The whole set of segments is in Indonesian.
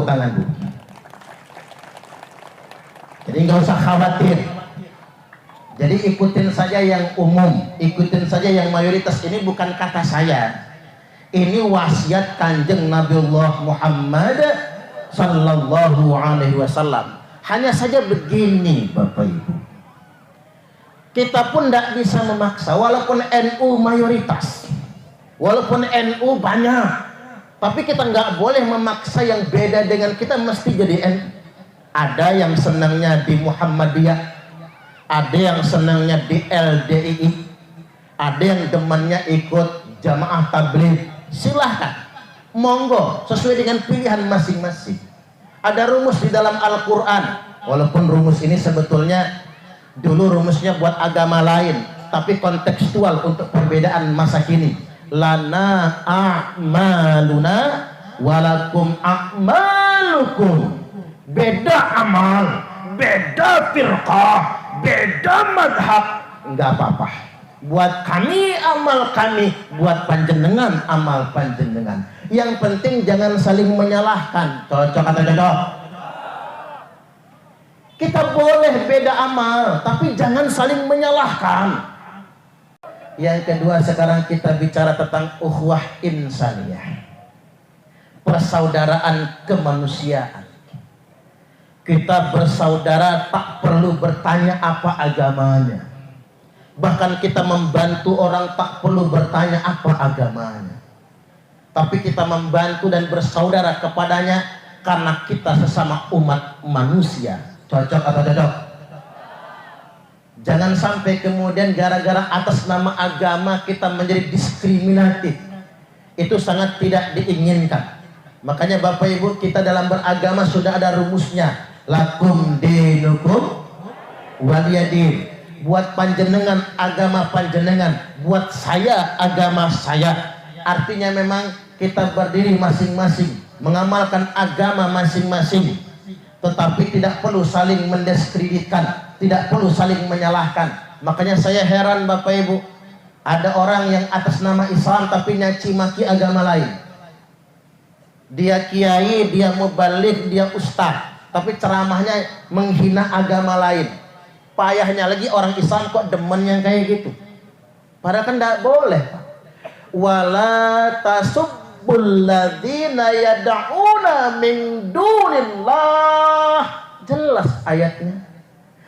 Tepuk tangan Bu. Jadi nggak usah khawatir. Jadi ikutin saja yang umum, ikutin saja yang mayoritas. Ini bukan kata saya. Ini wasiat Kanjeng Nabiullah Muhammad sallallahu alaihi wasallam. Hanya saja begini Bapak Ibu. Kita pun tidak bisa memaksa, walaupun NU mayoritas, walaupun NU banyak, tapi kita nggak boleh memaksa yang beda dengan kita mesti jadi NU. Ada yang senangnya di Muhammadiyah, ada yang senangnya di LDII, ada yang demannya ikut jamaah tabligh. Silahkan, monggo, sesuai dengan pilihan masing-masing. Ada rumus di dalam Al-Quran, walaupun rumus ini sebetulnya dulu rumusnya buat agama lain, tapi kontekstual untuk perbedaan masa kini. Lana a'maluna walakum a'malukum. Beda amal, beda firqah, beda madhab, enggak apa-apa. Buat kami amal kami, buat panjenengan amal panjenengan. Yang penting jangan saling menyalahkan. Cocok atau cocok? Kita boleh beda amal, tapi jangan saling menyalahkan. Yang kedua, sekarang kita bicara tentang ukhuwah insaniyah, persaudaraan kemanusiaan. Kita bersaudara tak perlu bertanya apa agamanya. Bahkan kita membantu orang tak perlu bertanya apa agamanya. Tapi kita membantu dan bersaudara kepadanya karena kita sesama umat manusia. Cocok atau cocok? Jangan sampai kemudian gara-gara atas nama agama kita menjadi diskriminatif. Itu sangat tidak diinginkan. Makanya Bapak Ibu, kita dalam beragama sudah ada rumusnya. Lakum dinukum waliyadin. Buat panjenengan agama panjenengan, buat saya agama saya. Artinya memang kita berdiri masing-masing, mengamalkan agama masing-masing, tetapi tidak perlu saling mendiskreditkan, tidak perlu saling menyalahkan. Makanya saya heran Bapak Ibu, ada orang yang atas nama Islam tapi nyaci maki agama lain. Dia kiai, dia mubalik, dia ustaz, tapi ceramahnya menghina agama lain. Payahnya lagi orang Islam kok demen yang kayak gitu. Padahal kan tidak boleh. Wala tasubbul ladzina yad'una min dunillah. Jelas ayatnya.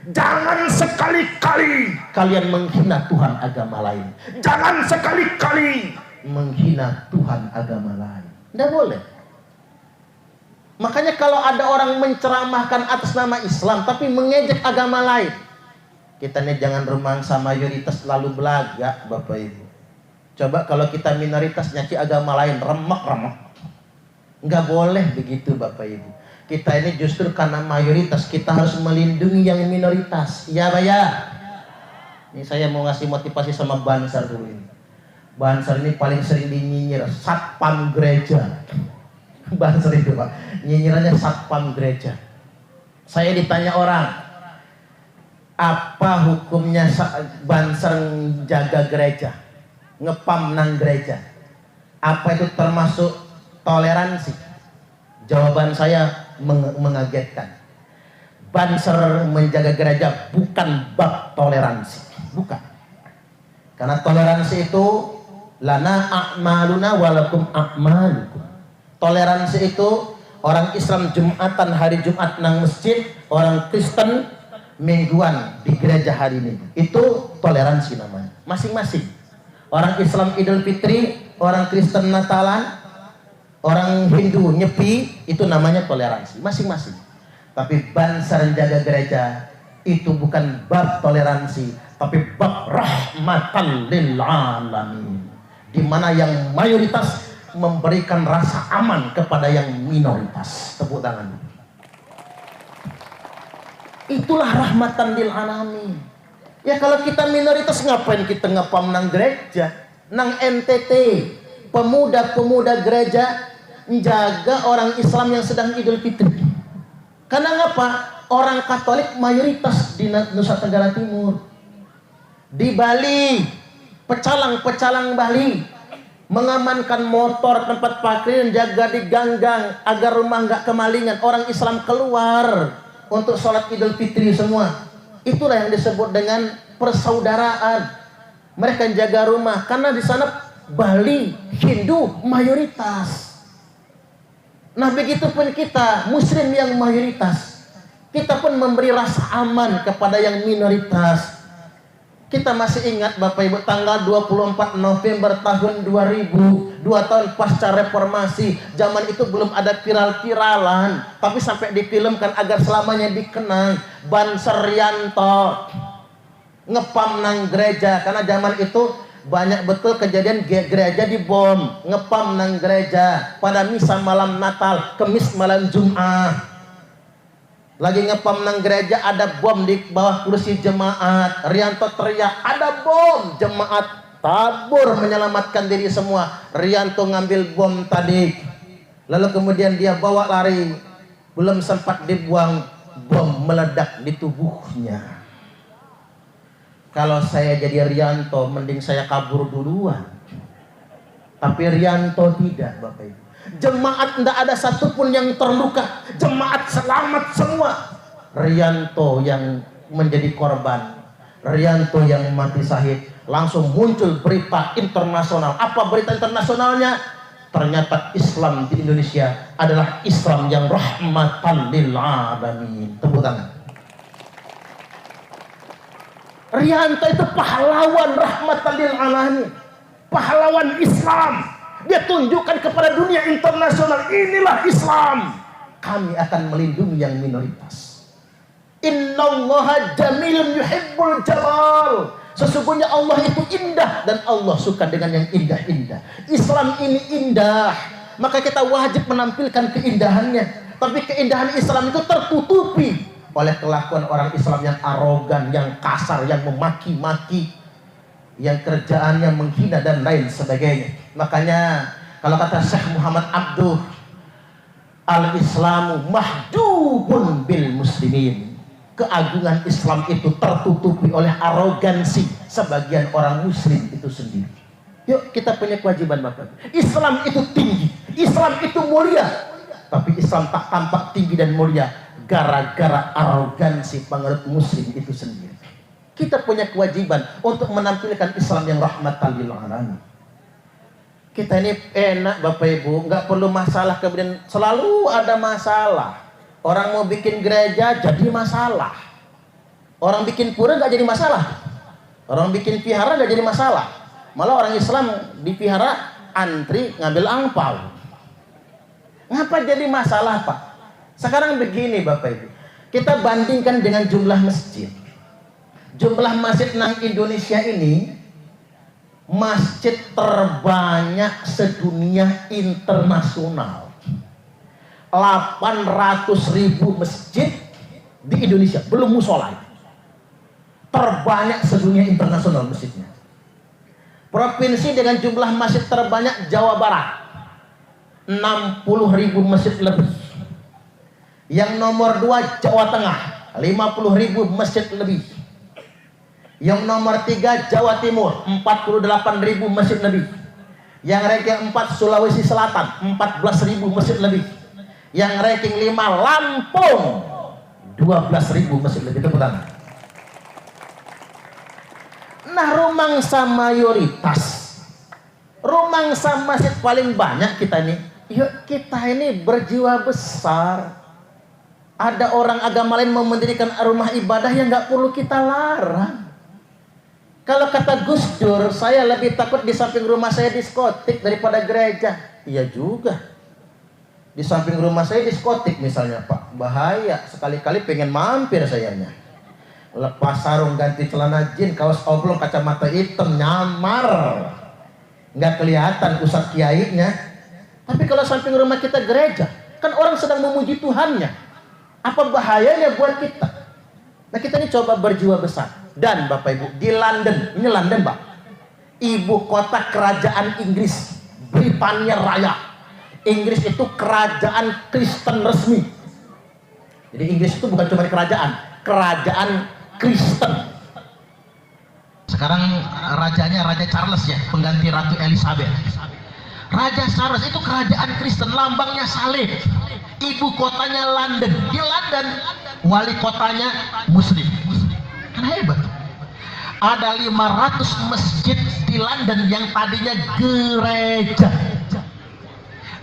Jangan sekali-kali kalian menghina Tuhan agama lain. Jangan sekali-kali menghina Tuhan agama lain. Tidak boleh. Makanya kalau ada orang menceramahkan atas nama Islam tapi mengejek agama lain, kita nih jangan rumangsa mayoritas lalu belagak Bapak Ibu. Coba kalau kita minoritas nyaci agama lain, remek-remek. Nggak boleh begitu Bapak Ibu. Kita ini justru karena mayoritas kita harus melindungi yang minoritas. Ya Pak ya. Ini saya mau ngasih motivasi sama Bansar dulu ini. Bansar ini paling sering dinyinyir satpam gereja. Bansar itu Pak, nyinyirannya satpam gereja. Saya ditanya orang, apa hukumnya Bansar jaga gereja, ngepam nang gereja? Apa itu termasuk toleransi? Jawaban saya mengagetkan. Bansar menjaga gereja bukan bab toleransi, bukan. Karena toleransi itu lana a'maluna walakum a'malukum. Toleransi itu orang Islam Jumatan hari Jumat nang masjid, orang Kristen mingguan di gereja hari ini. Itu toleransi namanya. Masing-masing. Orang Islam Idul Fitri, orang Kristen Natalan, orang Hindu Nyepi, itu namanya toleransi. Masing-masing. Tapi Bansar jaga gereja itu bukan bab toleransi, tapi bab rahmatan lil alamin. Di mana yang mayoritas memberikan rasa aman kepada yang minoritas. Tepuk tangan. Itulah rahmatan lil alamin. Ya kalau kita minoritas ngapain kita ngepam nang gereja, nang NTT, pemuda-pemuda gereja menjaga orang Islam yang sedang Idul Fitri. Karena ngapa? Orang Katolik mayoritas di Nusa Tenggara Timur. Di Bali, pecalang-pecalang Bali mengamankan motor, tempat parkir, jaga di ganggang agar rumah nggak kemalingan. Orang Islam keluar untuk sholat Idul Fitri semua. Itulah yang disebut dengan persaudaraan. Mereka jaga rumah karena di sana Bali Hindu mayoritas. Nah begitupun kita Muslim yang mayoritas, kita pun memberi rasa aman kepada yang minoritas. Kita masih ingat Bapak Ibu tanggal 24 November tahun 2000, 2 tahun pasca reformasi. Zaman itu belum ada viral-viralan, tapi sampai difilmkan agar selamanya dikenang. Banser Rianto ngepam nang gereja, karena zaman itu banyak betul kejadian gereja dibom. Ngepam nang gereja pada misa malam Natal, Kemis malam Jumat. Lagi ngepam nang gereja, ada bom di bawah kursi jemaat. Rianto teriak, ada bom. Jemaat tabur menyelamatkan diri semua. Rianto ngambil bom tadi, lalu kemudian dia bawa lari. Belum sempat dibuang, bom meledak di tubuhnya. Kalau saya jadi Rianto, mending saya kabur duluan. Tapi Rianto tidak, Bapak Ibu. Jemaat tidak ada satupun yang terluka, jemaat selamat semua. Rianto yang menjadi korban, Rianto yang mati syahid. Langsung muncul berita internasional. Apa berita internasionalnya? Ternyata Islam di Indonesia adalah Islam yang rahmatan lil alamin. Tepuk tangan. Rianto itu pahlawan rahmatan lil alamin, pahlawan Islam. Dia tunjukkan kepada dunia internasional, inilah Islam. Kami akan melindungi yang minoritas. Innallaha jamilun yuhibbul jamal. Sesungguhnya Allah itu indah dan Allah suka dengan yang indah-indah. Islam ini indah, maka kita wajib menampilkan keindahannya. Tapi keindahan Islam itu tertutupi oleh kelakuan orang Islam yang arogan, yang kasar, yang memaki-maki, yang kerjaannya menghina dan lain sebagainya. Makanya kalau kata Syekh Muhammad Abduh, al-Islamu mahdubun bil muslimin. Keagungan Islam itu tertutupi oleh arogansi sebagian orang muslim itu sendiri. Yuk kita punya kewajiban Bapak. Islam itu tinggi, Islam itu mulia. Tapi Islam tak tampak tinggi dan mulia gara-gara arogansi penganut muslim itu sendiri. Kita punya kewajiban untuk menampilkan Islam yang rahmatan lil alamin. Kita ini enak Bapak Ibu, nggak perlu masalah, kemudian selalu ada masalah. Orang mau bikin gereja jadi masalah, orang bikin pura nggak jadi masalah, orang bikin vihara nggak jadi masalah. Malah orang Islam di vihara antri ngambil angpau. Ngapa jadi masalah Pak? Sekarang begini Bapak Ibu, kita bandingkan dengan jumlah masjid. Jumlah masjid nang Indonesia ini masjid terbanyak sedunia internasional. 800.000 masjid di Indonesia, belum musola. Terbanyak sedunia internasional masjidnya. Provinsi dengan jumlah masjid terbanyak Jawa Barat, 60.000 masjid lebih. Yang nomor 2 Jawa Tengah, 50.000 masjid lebih. Yang nomor 3 Jawa Timur, 48.000 masjid lebih. Yang ranking 4 Sulawesi Selatan, 14.000 masjid lebih. Yang ranking 5 Lampung, 12.000 masjid lebih. Tepuk tangan. Nah, rumangsa mayoritas, rumangsa masjid paling banyak kita nih. Yuk kita ini berjiwa besar. Ada orang agama lain mau mendirikan rumah ibadah yang nggak perlu kita larang. Kalau kata Gus Dur, saya lebih takut di samping rumah saya diskotik daripada gereja. Iya juga. Di samping rumah saya diskotik misalnya Pak, bahaya. Sekali-kali pengen mampir sayanya. Lepas sarung, ganti celana jin, kaos oblong, kacamata hitam, nyamar. Nggak kelihatan pusat kiainya. Tapi kalau samping rumah kita gereja, kan orang sedang memuji Tuhannya. Apa bahayanya buat kita? Nah kita ini coba berjiwa besar. Dan Bapak Ibu, di London, ini London Pak, ibu kota kerajaan Inggris, Britania Raya. Inggris itu kerajaan Kristen resmi. Jadi Inggris itu bukan cuma kerajaan Kristen. Sekarang rajanya Raja Charles ya, pengganti Ratu Elizabeth. Raja Charles itu kerajaan Kristen, lambangnya salib. Ibu kotanya London. Di London wali kotanya Muslim. Kan hebat. Ada 500 masjid di London yang tadinya gereja.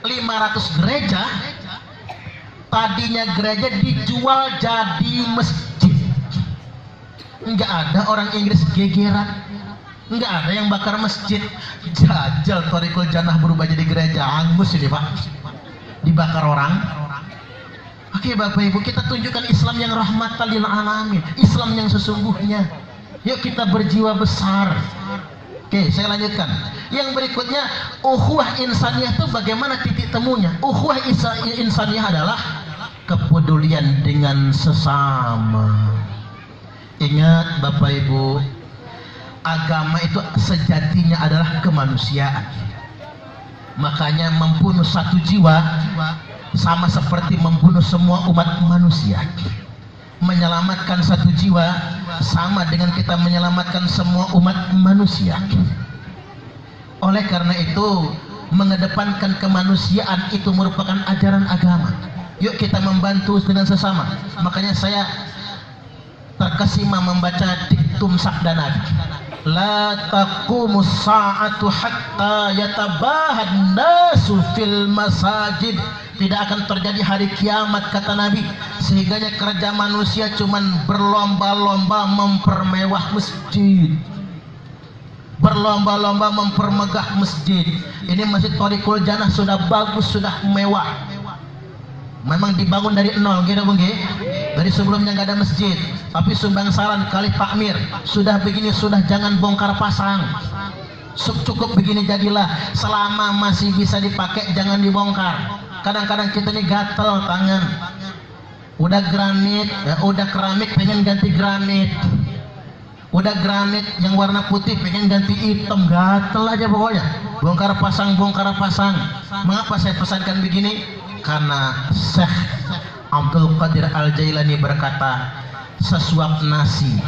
500 gereja tadinya gereja dijual jadi masjid. Enggak ada orang Inggris gegeran, enggak ada yang bakar masjid. Jajal Thariqul Jannah berubah jadi gereja, angus ini Pak, dibakar orang. Oke Bapak Ibu, kita tunjukkan Islam yang rahmatan lil alamin, Islam yang sesungguhnya. Yuk kita berjiwa besar. Oke, saya lanjutkan. Yang berikutnya, ukhuwah insaniyah itu bagaimana titik temunya? Ukhuwah insaniyah adalah kepedulian dengan sesama. Ingat Bapak Ibu, agama itu sejatinya adalah kemanusiaan. Makanya membunuh satu jiwa sama seperti membunuh semua umat manusia. Menyelamatkan satu jiwa sama dengan kita menyelamatkan semua umat manusia. Oleh karena itu, mengedepankan kemanusiaan itu merupakan ajaran agama. Yuk kita membantu dengan sesama. Makanya saya terkesima membaca diktum sabda Nabi, la taqumus sa'atu hatta yatabahan nasu fil masajid. Tidak akan terjadi hari kiamat kata Nabi sehingganya kerja manusia cuman berlomba-lomba mempermewah masjid, berlomba-lomba mempermegah masjid. Ini Masjid Thariqul Jannah sudah bagus, sudah mewah. Memang dibangun dari nol gitu Bung. Dari sebelumnya nggak ada masjid, tapi sumbangsaran kali takmir sudah begini, sudah jangan bongkar pasang, cukup begini jadilah. Selama masih bisa dipakai jangan dibongkar. Kadang-kadang kita nih gatel tangan, udah granit, ya, udah keramik pengen ganti granit, udah granit yang warna putih pengen ganti hitam, gatel aja pokoknya. Bongkar pasang, bongkar pasang. Mengapa saya pesankan begini? Karena Syekh Abdul Qadir Al-Jailani berkata, sesuap nasi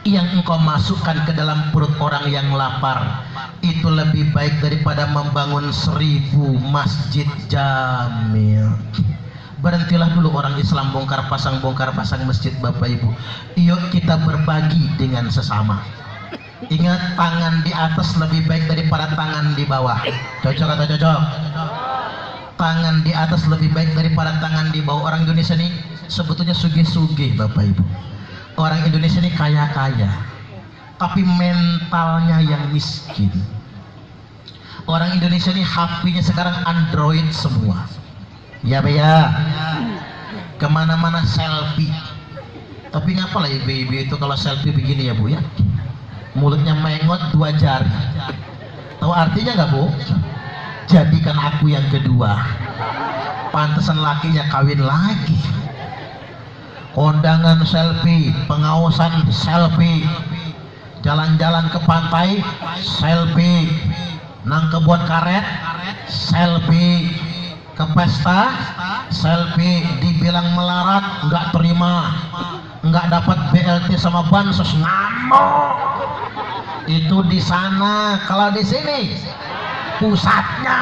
yang engkau masukkan ke dalam perut orang yang lapar itu lebih baik daripada membangun 1000 masjid jamil. Berhentilah dulu orang Islam bongkar pasang masjid Bapak Ibu. Yuk kita berbagi dengan sesama. Ingat, tangan di atas lebih baik daripada tangan di bawah. Cocok atau cocok? Tangan di atas lebih baik daripada tangan di bawah. Orang Indonesia ini sebetulnya sugih-sugih Bapak Ibu. Orang Indonesia ini kaya-kaya, tapi mentalnya yang miskin. Orang Indonesia ini HP-nya sekarang Android semua. Ya Pak ya, kemana-mana selfie. Tapi ngapalah ibu-ibu itu kalau selfie begini ya Bu ya, mulutnya mengot 2 jari. Tahu artinya nggak Bu? Jadikan aku yang kedua. Pantesan lakinya kawin lagi. Kondangan selfie, pengawasan selfie, jalan-jalan ke pantai selfie, nang kebun karet selfie, ke pesta selfie, dibilang melarat nggak terima, nggak dapat BLT sama bansos, ngamuk. Itu di sana, kalau di sini pusatnya.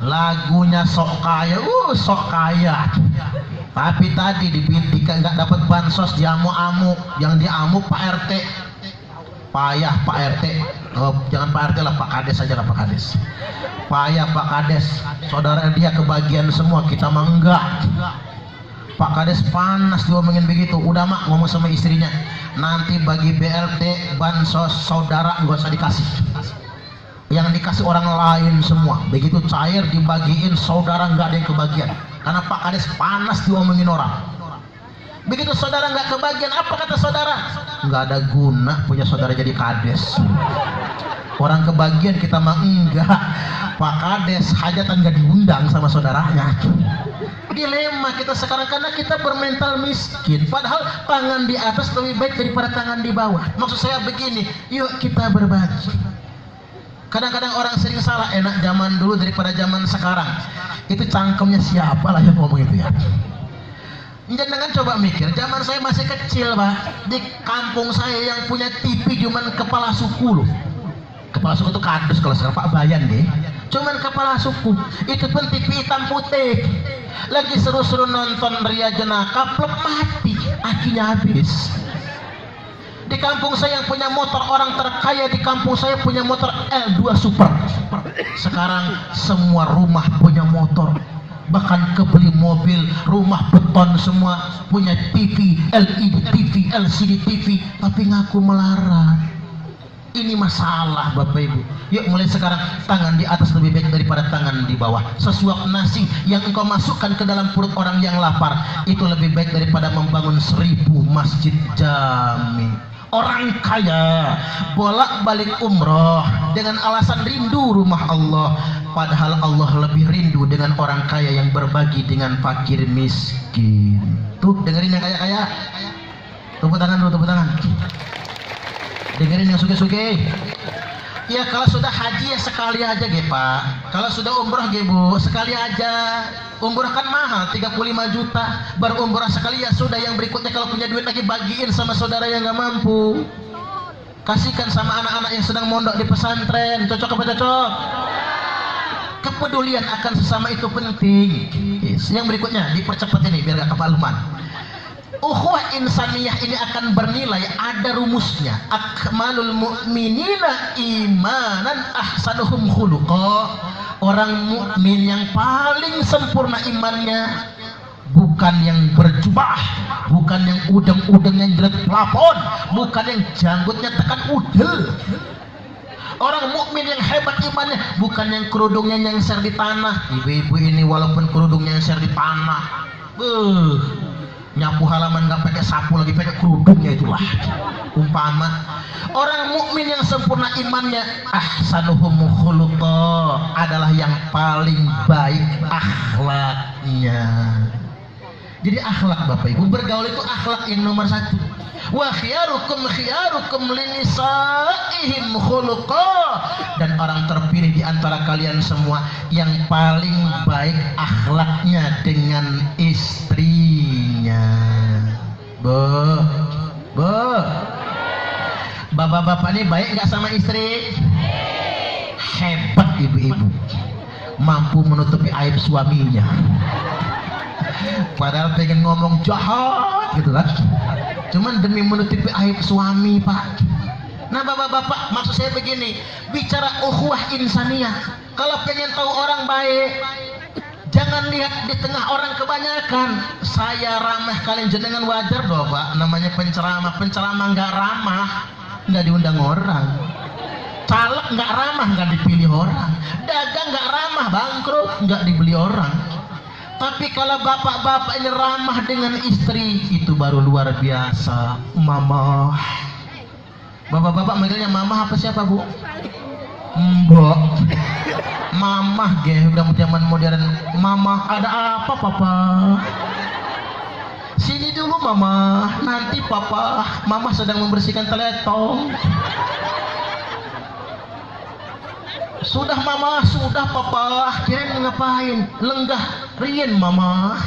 Lagunya sok kaya, sok kaya. Tapi tadi dibintikan nggak dapat bansos, diamuk-amuk. Yang diamuk Pak RT. Payah Pak RT. Oh, jangan Pak RT lah, Pak Kades aja lah, Pak Kades. Payah Pak Kades. Saudara dia kebagian semua, kita mah enggak. Pak Kades panas diomongin begitu. Udah mak ngomong sama istrinya, nanti bagi BLT bansos saudara nggak usah dikasih. Yang dikasih orang lain semua. Begitu cair dibagiin, saudara nggak ada yang kebagian. Karena Pak Kades panas diomongin orang. Begitu saudara nggak kebagian, apa kata saudara? Nggak ada guna punya saudara jadi kades. Orang kebagian, kita mah enggak. Pak Kades hajatan nggak diundang sama saudaranya. Dilema kita sekarang karena kita bermental miskin. Padahal tangan di atas lebih baik daripada tangan di bawah. Maksud saya begini, yuk kita berbagi. Kadang-kadang orang sering salah, enak zaman dulu daripada zaman sekarang. Itu cangkemnya siapa lah yang ngomong itu ya. Jangan coba mikir, zaman saya masih kecil Pak, di kampung saya yang punya TV cuman kepala suku loh. kepala suku itu kardus kalau sekarang Pak Bayan deh. Cuman kepala suku itu pun TV hitam putih. Lagi seru-seru nonton Ria Jenaka, plek mati, akinya habis. Di kampung saya yang punya motor, orang terkaya di kampung saya punya motor L2 Super. Sekarang semua rumah punya motor, bahkan kebeli mobil, rumah beton semua punya TV, LED TV, LCD TV, tapi ngaku melarang. Ini masalah Bapak Ibu. Yuk mulai sekarang tangan di atas lebih baik daripada tangan di bawah. Sesuap nasi yang engkau masukkan ke dalam perut orang yang lapar itu lebih baik daripada membangun 1000 masjid jami. Orang kaya bolak-balik umroh dengan alasan rindu rumah Allah, padahal Allah lebih rindu dengan orang kaya yang berbagi dengan fakir miskin. Tuh dengerin yang kaya-kaya. Tepuk tangan dulu, tepuk tangan. Dengerin yang suge-suge. Ya kalau sudah haji ya sekali aja ge Pak. Kalau sudah umroh ge Bu, sekali aja. Umroh kan mahal 35 juta. Baru umroh sekali ya sudah, yang berikutnya kalau punya duit lagi bagiin sama saudara yang nggak mampu. Kasihkan sama anak-anak yang sedang mondok di pesantren. Cocok apa cocok? Kepedulian akan sesama itu penting. Yes. Yang berikutnya dipercepat ini biar gak kepaluman. Ukhuwah insaniyah ini akan bernilai, ada rumusnya. Akmalul mu'minina imanan ahsanuhum khuluqa. Orang mukmin yang paling sempurna imannya bukan yang berjubah, bukan yang udeng-udengnya jerat plafon, bukan yang janggutnya tekan udel. Orang mukmin yang hebat imannya bukan yang kerudungnya nyengser di tanah. Ibu-ibu ini walaupun kerudungnya nyengser di tanah, nyapu halaman nggak pakai sapu lagi pakai kerudungnya, itulah umpama orang mukmin yang sempurna imannya. Ahsanuhum khuluqa adalah yang paling baik akhlaknya. Jadi akhlak Bapak Ibu, bergaul itu akhlak yang nomor 1. Wa khiyarukum linisaihim khuluqa, dan orang terpilih di antara kalian semua yang paling baik akhlaknya dengan istrinya. Bapak-bapak ini baik nggak sama istri? Hebat ibu-ibu, mampu menutupi aib suaminya. Padahal pengen ngomong jahat gitu kan, cuman demi menutupi aib suami Pak. Nah bapak-bapak, maksud saya begini, bicara ukhuwah insaniyah, kalau pengen tahu orang baik, jangan lihat di tengah orang kebanyakan. Saya ramah kalian jenengan wajar dong Pak, namanya penceramah nggak ramah nggak diundang orang, caleg nggak ramah nggak dipilih orang, dagang nggak ramah bangkrut nggak dibeli orang. Tapi kalau bapak-bapak ini ramah dengan istri, itu baru luar biasa. Mama, bapak-bapak manggilnya mama apa siapa Bu? Mbok. Mama ge udah zaman modern. Mama, ada apa papa? Sini dulu mama, nanti papa. Mama sedang membersihkan teletong. Sudah mama, sudah papa. Kirain ngapain? Lenggah rien mama.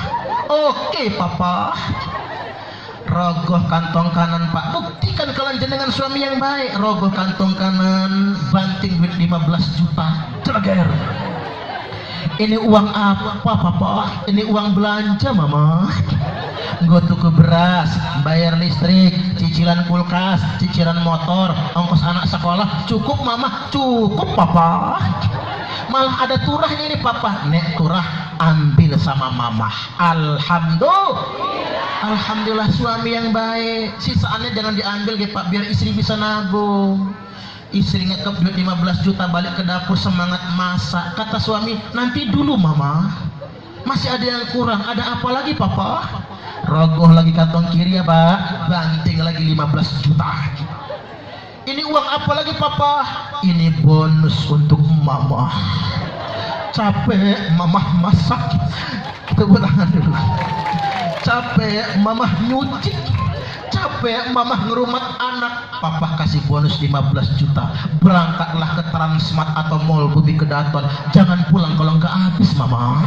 Oke papa. Rogoh kantong kanan Pak, buktikan kalian jenengan suami yang baik. Rogoh kantong kanan, banting duit 15 juta, celeger. Ini uang apa papa? Ini uang belanja mama. Nggo tuku beras, bayar listrik, cicilan kulkas, cicilan motor, ongkos anak sekolah. Cukup mama? Cukup papa. Malah ada turahnya ini papa. Nek turah ambil sama mama. Alhamdulillah suami yang baik. Sisaannya jangan diambil ya Pak, biar istri bisa nabung. Istri ngekep duit 15 juta, balik ke dapur semangat masak. Kata suami, nanti dulu mama, masih ada yang kurang. Ada apa lagi papa? Rogoh lagi kantong kiri ya Pak, banting lagi 15 juta. Ini uang apa lagi papa? Ini bonus untuk mama. Capek mama masak, tepuk tangan dulu. Capek mama nyuci, capek mama ngerumat anak, papa kasih bonus 15 juta. Berangkatlah ke Transmart atau Mall Bumi Kedaton. Jangan pulang kalau nggak habis mama.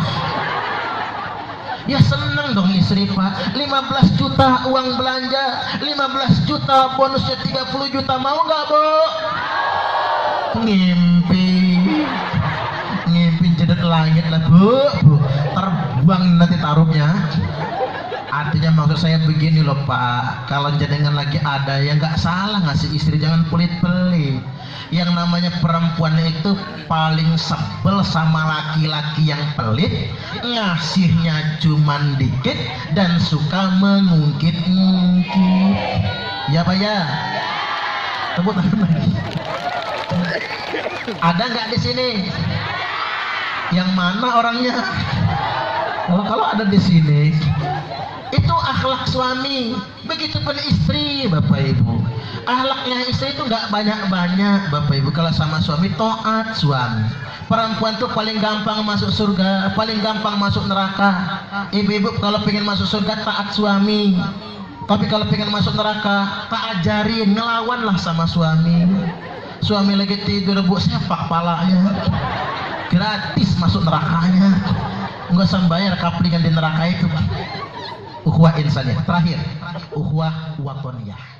Ya seneng dong istri Pak. 15 juta uang belanja, 15 juta bonusnya 30 juta. Mau nggak Bu? ngimpi jedet langit lah bu, terbuang nanti taruhnya. Artinya maksud saya begini loh Pak, kalau jenengan lagi ada yang nggak salah ngasih istri, jangan pelit-pelit. Yang namanya perempuan itu paling sebel sama laki-laki yang pelit, ngasihnya cuman dikit dan suka mengungkit-ngungkit. Ya Pak ya, tepuk tangan lagi. Ada nggak di sini? Yang mana orangnya? Kalau ada di sini, itu akhlak suami. Begitupun istri, Bapak Ibu. Akhlaknya istri itu nggak banyak-banyak, Bapak Ibu. Kalau sama suami, taat suami. Perempuan tuh paling gampang masuk surga, paling gampang masuk neraka. Ibu-ibu kalau pengen masuk surga, taat suami. Tapi kalau pengen masuk neraka, tak ajarin, ngelawanlah sama suami. Suami lagi tidur, bu, sepak palanya. Gratis masuk nerakanya. Nggak usah bayar kaplingan di neraka itu. Ukhuwah insaniyah. Terakhir, ukhuwah watoniyah.